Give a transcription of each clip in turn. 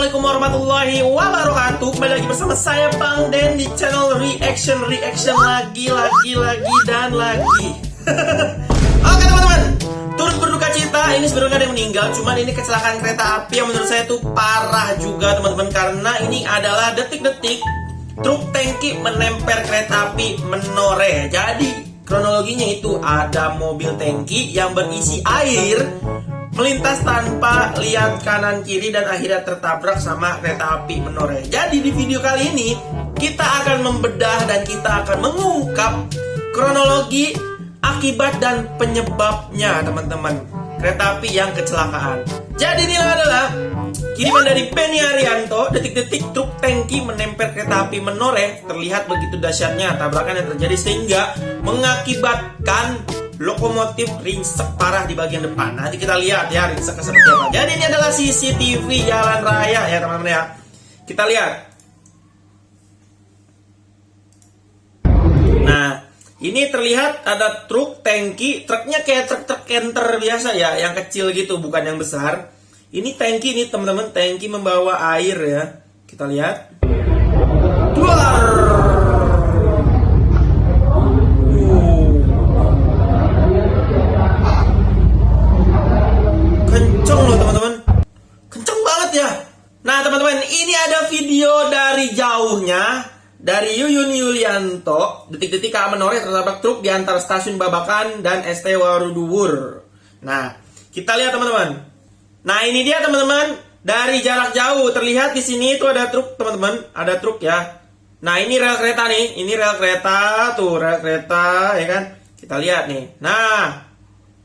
Assalamualaikum warahmatullahi wabarakatuh. Kembali lagi bersama saya Bang Den di channel reaction lagi dan lagi. Oke teman-teman, turut berduka cita. Ini sebenarnya ada yang meninggal, cuman ini kecelakaan kereta api yang menurut saya tuh parah juga teman-teman. Karena ini adalah detik-detik truk tangki menempel kereta api menoreh. Jadi kronologinya itu ada mobil tangki yang berisi air melintas tanpa lihat kanan kiri dan akhirnya tertabrak sama kereta api menoreh. Jadi di video kali ini kita akan membedah dan kita akan mengungkap kronologi, akibat dan penyebabnya teman-teman kereta api yang kecelakaan. Jadi ini adalah kiriman dari Benny Arianto. Detik-detik truk tangki menempel kereta api menoreh. Terlihat begitu dahsyatnya tabrakan yang terjadi sehingga mengakibatkan lokomotif ringsek parah di bagian depan. Nanti kita lihat ya ringsek seperti apa. Jadi ini adalah CCTV jalan raya ya teman-teman ya. Kita lihat. Nah, ini terlihat ada truk tangki. Truknya kayak truk canter biasa ya, yang kecil gitu, bukan yang besar. Ini tangki nih teman-teman, tangki membawa air ya. Kita lihat. Duar. Nah teman-teman, ini ada video dari jauhnya dari Yuyun Yulianto. Detik-detik KA menoreh tertabrak truk di antara stasiun Babakan dan ST Waruduwur. Nah, kita lihat teman-teman. Nah, ini dia teman-teman, dari jarak jauh terlihat di sini itu ada truk teman-teman, ada truk ya. Nah, ini rel kereta nih, ini rel kereta, tuh rel kereta ya kan. Kita lihat nih. Nah,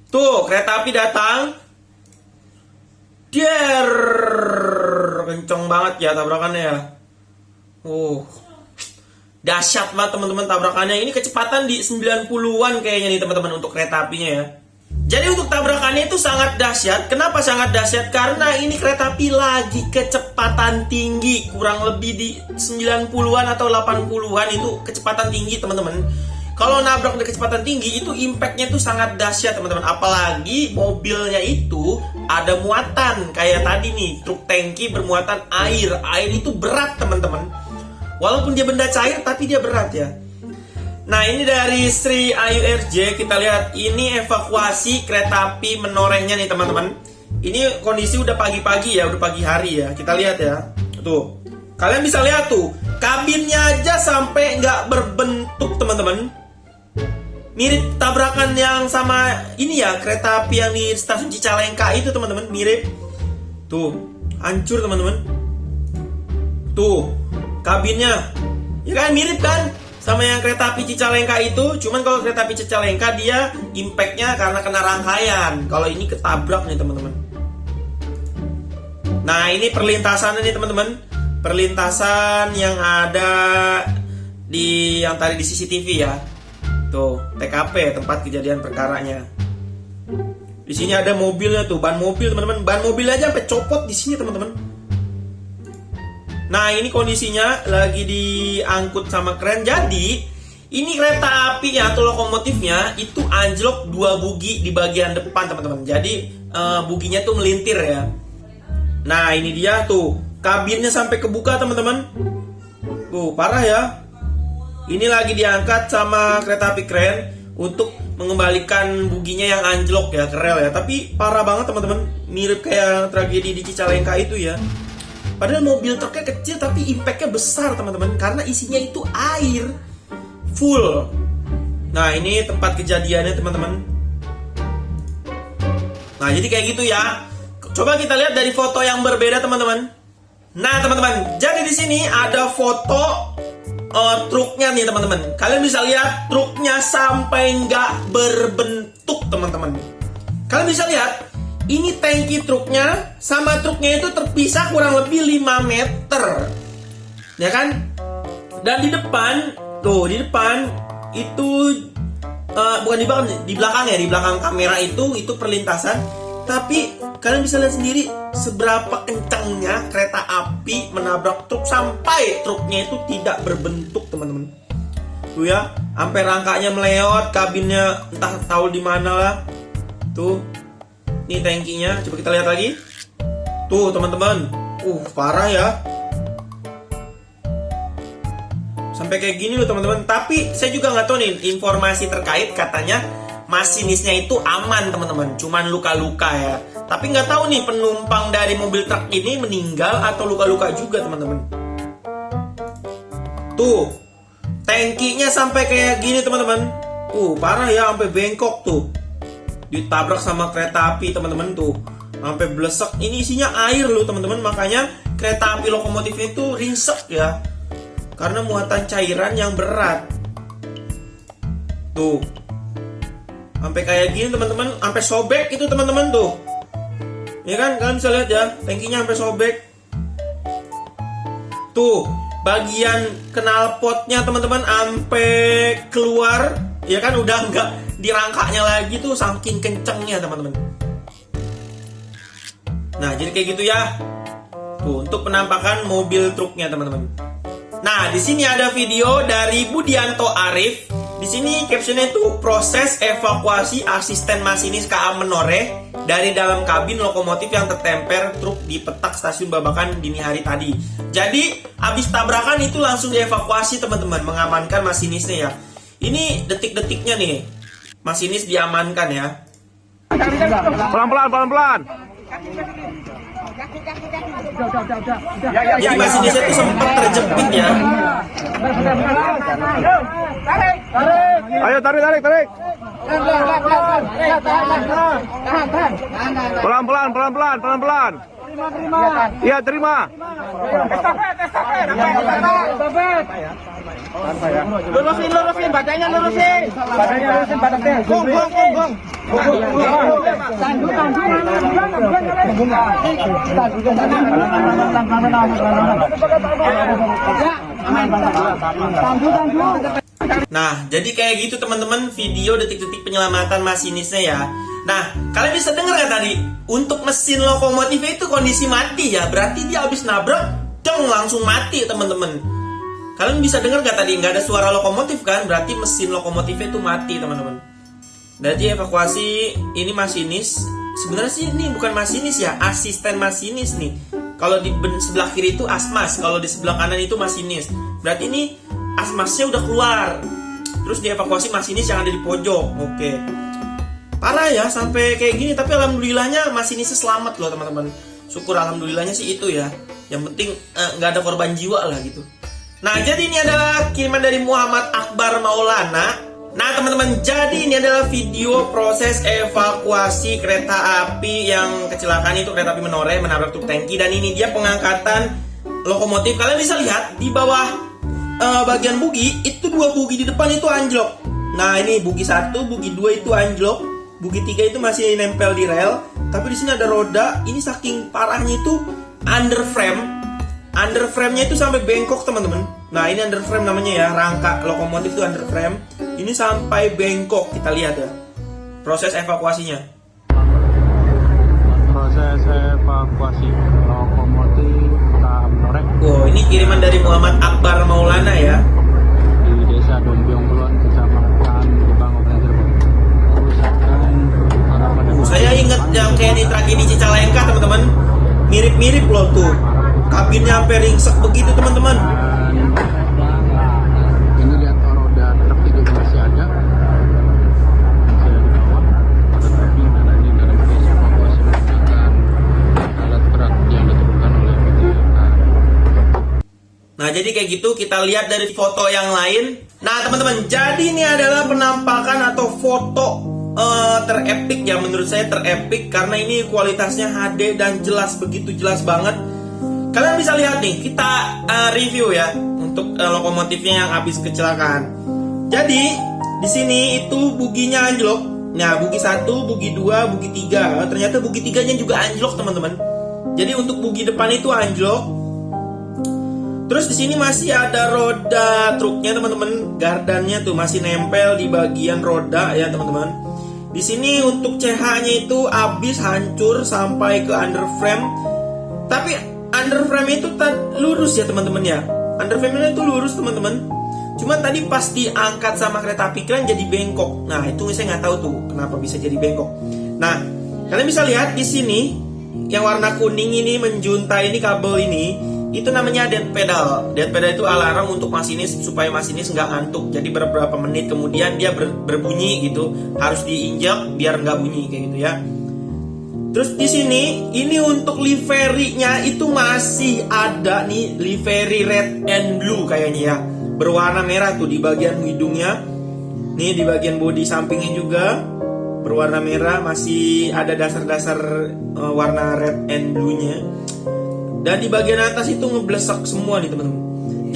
tuh kereta api datang. Der, kenceng banget ya tabrakannya ya. Dahsyat banget teman-teman tabrakannya. Ini kecepatan di 90-an kayaknya nih teman-teman untuk kereta apinya ya. Jadi untuk tabrakannya itu sangat dahsyat. Kenapa sangat dahsyat? Karena ini kereta api lagi kecepatan tinggi, kurang lebih di 90-an atau 80-an itu kecepatan tinggi teman-teman. Kalau nabrak dengan kecepatan tinggi itu impactnya itu sangat dahsyat teman-teman. Apalagi mobilnya itu ada muatan kayak tadi nih, truk tangki bermuatan air. Air itu berat teman-teman. Walaupun dia benda cair tapi dia berat ya. Nah ini dari Sri Ayu RJ. Kita lihat ini evakuasi kereta api menorehnya nih teman-teman. Ini kondisi udah pagi-pagi ya, udah pagi hari ya. Kita lihat ya. Tuh, kalian bisa lihat tuh, kabinnya aja sampai nggak berbentuk teman-teman. Mirip tabrakan yang sama ini ya, kereta api yang di stasiun Cicalengka itu teman-teman, mirip. Tuh, hancur teman-teman. Tuh, kabinnya. Ya kan mirip kan sama yang kereta api Cicalengka itu. Cuman kalau kereta api Cicalengka dia impactnya karena kena rangkaian. Kalau ini ketabrak nih teman-teman. Nah, ini perlintasannya nih teman-teman. Perlintasan yang ada di yang tadi di CCTV ya. Tuh, TKP tempat kejadian perkaranya. Di sini ada mobilnya tuh, ban mobil teman-teman. Ban mobil aja sampai copot di sini teman-teman. Nah, ini kondisinya lagi diangkut sama kren. Jadi, ini kereta apinya atau lokomotifnya itu anjlok 2 bugi di bagian depan teman-teman. Jadi, buginya tuh melintir ya. Nah, ini dia tuh, kabinnya sampai kebuka teman-teman. Tuh, parah ya. Ini lagi diangkat sama kereta api kren untuk mengembalikan buginya yang anjlok ya ke rel ya. Tapi parah banget teman-teman, mirip kayak tragedi di Cicalengka itu ya. Padahal mobil truknya kecil tapi impactnya besar teman-teman, karena isinya itu air full. Nah ini tempat kejadiannya teman-teman. Nah jadi kayak gitu ya. Coba kita lihat dari foto yang berbeda teman-teman. Nah teman-teman, jadi di sini ada foto truknya nih teman-teman. Kalian bisa lihat truknya sampai nggak berbentuk teman-teman. Kalian bisa lihat ini tangki truknya sama truknya itu terpisah kurang lebih 5 meter, ya kan? Dan di depan tuh, di depan itu bukan di belakang ya, di belakang kamera itu perlintasan. Tapi kalian bisa lihat sendiri seberapa kencangnya kereta api menabrak truk sampai truknya itu tidak berbentuk teman-teman. Tuh ya, sampai rangkanya meleot, kabinnya entah tahu di mana lah. Tuh, ini tangkinya, coba kita lihat lagi. Tuh teman-teman, Parah ya. Sampai kayak gini loh teman-teman. Tapi saya juga nggak tahu nih informasi terkait, katanya masinisnya itu aman teman-teman, cuman luka-luka ya. Tapi nggak tahu nih penumpang dari mobil truk ini meninggal atau luka-luka juga teman-teman. Tuh, tangkinya sampai kayak gini teman-teman. Parah ya, sampai bengkok tuh. Ditabrak sama kereta api teman-teman tuh. Sampai blesek. Ini isinya air loh teman-teman, makanya kereta api lokomotifnya itu ringsek ya. Karena muatan cairan yang berat. Tuh. Sampai kayak gini teman-teman, sampai sobek itu teman-teman tuh. Ya kan, kalian bisa lihat ya, tangkinya sampai sobek. Tuh, bagian knalpotnya teman-teman sampai keluar, ya kan, udah nggak dirangkaknya lagi tuh, saking kencengnya teman-teman. Nah, jadi kayak gitu ya. Tuh, untuk penampakan mobil truknya teman-teman. Nah, di sini ada video dari Budianto Arif. Di sini captionnya itu proses evakuasi asisten masinis KA Menoreh dari dalam kabin lokomotif yang tertemper truk di petak stasiun Babakan dini hari tadi. Jadi, habis tabrakan itu langsung dievakuasi teman-teman, mengamankan masinisnya ya. Ini detik-detiknya nih. Masinis diamankan ya. Pelan-pelan. Jadi masinisnya itu sempat terjepit ya. Ayo tarik. Pelan-pelan. Iya, terima. Lurusin, badannya lurusin. Gong. Nah, jadi kayak gitu teman-teman video detik-detik penyelamatan masinisnya ya. Nah, kalian bisa dengar kan tadi, untuk mesin lokomotif itu kondisi mati ya. Berarti dia habis nabrak, langsung mati teman-teman. Kalian bisa dengar gak tadi, nggak ada suara lokomotif kan? Berarti mesin lokomotifnya itu mati teman-teman. Jadi evakuasi ini masinis. Sebenarnya sih ini bukan masinis ya, asisten masinis nih. Kalau di sebelah kiri itu asmas, kalau di sebelah kanan itu masinis. Berarti ini asmasnya udah keluar. Terus dievakuasi masinis yang ada di pojok. Oke. Parah ya sampai kayak gini, tapi alhamdulillahnya masinisnya selamat loh teman-teman. Syukur alhamdulillahnya sih itu ya. Yang penting nggak ada korban jiwa lah gitu. Nah, jadi ini adalah kiriman dari Muhammad Akbar Maulana. Nah teman-teman, jadi ini adalah video proses evakuasi kereta api yang kecelakaan itu, kereta api Menoreh menabrak truk tangki. Dan ini dia pengangkatan lokomotif. Kalian bisa lihat di bawah bagian bugi, itu 2 bugi di depan itu anjlok. Nah ini bugi 1, bugi 2 itu anjlok. Bugi 3 itu masih nempel di rel. Tapi di sini ada roda. Ini saking parahnya itu underframe. Underframe-nya itu sampai bengkok teman-teman. Nah ini underframe namanya ya, rangka lokomotif itu underframe. Ini sampai bengkok, kita lihat ya proses evakuasinya. Proses evakuasi lokomotif KA Menoreh. Ini kiriman dari Muhammad Akbar Maulana ya. Di Desa Dombiong Kulon, Kecamatan Gebang, Kabupaten Cirebon. Kerusakan pada Saya inget yang kayak di tragedi Cicalengka teman-teman. Mirip-mirip loh tuh. Kabinnya sampai ringsek begitu teman-teman. Ini lihat roda truk juga masih ada. Masih ada di bawah. Ada truknya dan ini dalam proses evakuasi menggunakan alat berat yang diturunkan oleh PT KA. Nah jadi kayak gitu, kita lihat dari foto yang lain. Nah teman-teman, jadi ini adalah penampakan atau foto terepik ya, menurut saya terepik karena ini kualitasnya HD dan jelas, begitu jelas banget. Kalian bisa lihat nih, kita review ya untuk lokomotifnya yang habis kecelakaan. Jadi di sini itu buginya anjlok. Nah bugi 1, bugi 2, bugi 3. Ternyata bugi 3-nya juga anjlok teman-teman. Jadi untuk bugi depan itu anjlok. Terus di sini masih ada roda truknya teman-teman, gardannya tuh masih nempel di bagian roda ya teman-teman. Di sini untuk CH-nya itu habis hancur sampai ke underframe. Tapi underframe itu lurus ya teman-teman ya. Underframe-nya itu lurus teman-teman. Cuman tadi pas diangkat sama kereta api kran jadi bengkok. Nah itu saya nggak tahu tuh kenapa bisa jadi bengkok. Nah kalian bisa lihat di sini yang warna kuning ini menjuntai ini kabel ini itu namanya dead pedal. Dead pedal itu alarm untuk masinis supaya masinis nggak ngantuk. Jadi beberapa menit kemudian dia berbunyi gitu, harus diinjak biar nggak bunyi kayak gitu ya. Terus di sini ini untuk livery-nya itu masih ada nih, livery red and blue kayaknya ya. Berwarna merah tuh di bagian hidungnya. Nih di bagian bodi sampingnya juga berwarna merah, masih ada dasar-dasar warna red and blue-nya. Dan di bagian atas itu ngeblesak semua nih teman-teman.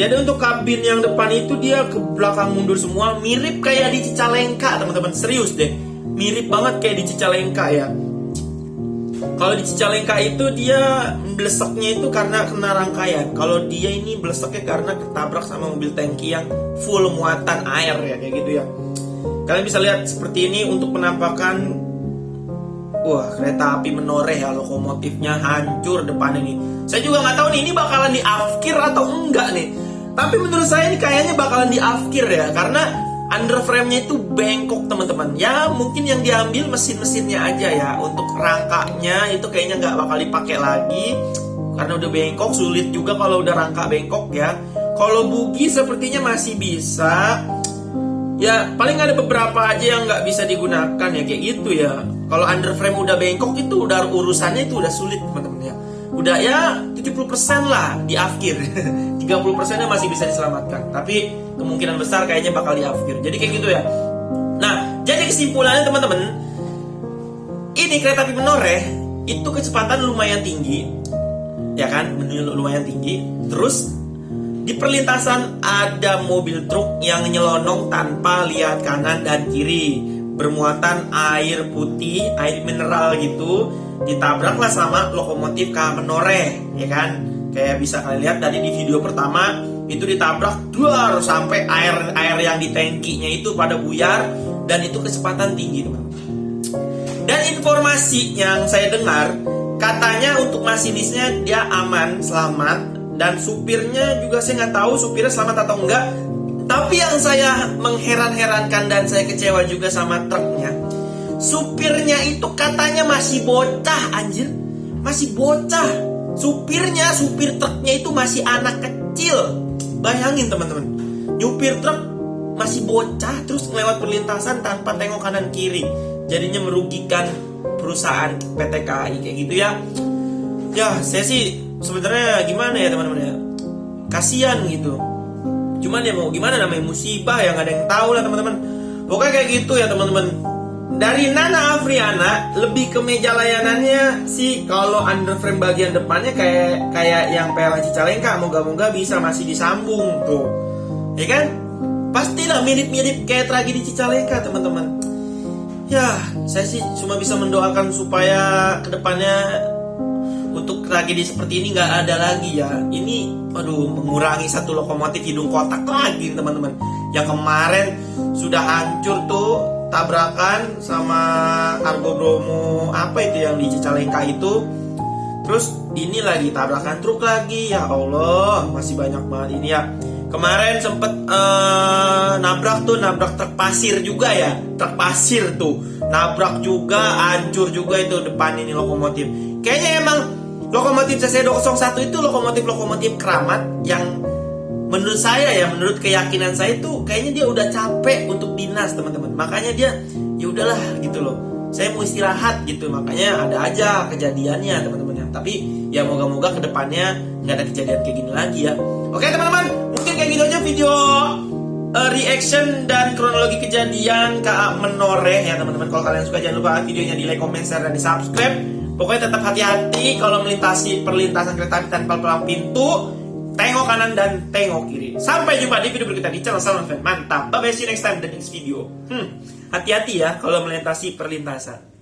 Jadi untuk kabin yang depan itu dia ke belakang mundur semua, mirip kayak di Cicalengka teman-teman. Serius deh, mirip banget kayak di Cicalengka ya. Kalau di Cicalengka itu dia blesaknya itu karena kena rangkaian. Kalau dia ini blesaknya karena ketabrak sama mobil tangki yang full muatan air ya, kayak gitu ya. Kalian bisa lihat seperti ini untuk penampakan. Wah, kereta api menoreh ya, lokomotifnya hancur depan ini. Saya juga nggak tahu nih ini bakalan diafkir atau enggak nih. Tapi menurut saya ini kayaknya bakalan diafkir ya, karena underframe-nya itu bengkok teman-teman. Ya mungkin yang diambil mesin-mesinnya aja ya. Untuk rangkanya itu kayaknya nggak bakal dipakai lagi karena udah bengkok. Sulit juga kalau udah rangka bengkok ya. Kalau bugi sepertinya masih bisa. Ya paling ada beberapa aja yang nggak bisa digunakan ya, kayak gitu ya. Kalau underframe udah bengkok itu udah urusannya itu udah sulit teman-teman ya. Udah ya 70% lah diafkir. 30%-nya masih bisa diselamatkan. Tapi kemungkinan besar kayaknya bakal diafkir. Jadi kayak gitu ya. Nah, jadi kesimpulannya teman-teman, ini kereta api menoreh itu kecepatan lumayan tinggi. Ya kan? Lumayan tinggi. Terus di perlintasan ada mobil truk yang nyelonong tanpa lihat kanan dan kiri, bermuatan air putih, air mineral gitu, ditabraklah sama lokomotif KH Menoreh, ya kan? Kayak bisa kalian lihat tadi di video pertama itu ditabrak duar sampai air yang di tangkinya itu pada buyar, dan itu kecepatan tinggi teman. Dan informasi yang saya dengar katanya untuk masinisnya dia aman, selamat. Dan supirnya juga saya nggak tahu supirnya selamat atau enggak. Tapi yang saya mengheran-herankan dan saya kecewa juga sama truknya, supirnya itu katanya masih bocah anjir. Masih bocah. Supirnya, supir truknya itu masih anak kecil. Bayangin teman-teman, nyupir truk masih bocah terus lewat perlintasan tanpa tengok kanan kiri. Jadinya merugikan perusahaan PT KAI kayak gitu ya. Ya saya sih sebenarnya gimana ya teman-teman ya, kasian gitu. Cuman ya mau gimana, namanya musibah yang ada yang tahu lah teman-teman. Pokoknya kayak gitu ya teman-teman. Dari Nana Afriana lebih ke meja layanannya sih, kalau underframe bagian depannya kayak yang PLN Cicalengka, moga-moga bisa masih disambung tuh, ya kan? Pastilah mirip-mirip kayak tragedi Cicalengka teman-teman. Ya saya sih cuma bisa mendoakan supaya kedepannya untuk tragedi seperti ini nggak ada lagi ya. Ini mengurangi satu lokomotif hidung kotak lagi teman-teman. Yang kemarin sudah hancur tuh, tabrakan sama Argo Bromo apa itu yang di Cicalengka itu. Terus ini lagi tabrakan truk lagi, ya Allah masih banyak banget ini ya. Kemarin sempet nabrak truk pasir juga ya. Truk pasir tuh nabrak juga, hancur juga itu depan ini lokomotif. Kayaknya emang lokomotif CC201 itu lokomotif keramat yang menurut saya ya, menurut keyakinan saya itu kayaknya dia udah capek untuk dinas teman-teman. Makanya dia ya udahlah gitu loh, saya mau istirahat gitu. Makanya ada aja kejadiannya teman-teman ya. Tapi ya moga-moga kedepannya nggak ada kejadian kayak gini lagi ya. Oke teman-teman, mungkin kayak gitu aja video reaction dan kronologi kejadian KA Menoreh ya teman-teman. Kalau kalian suka jangan lupa videonya di like, comment, share, dan di subscribe. Pokoknya tetap hati-hati kalau melintasi perlintasan kereta api tanpa palang pintu. Tengok kanan dan tengok kiri. Sampai jumpa di video berikutnya di channel Salon Fan. Mantap. Bye bye, see you next time the next video. Hati-hati ya kalau melintasi perlintasan.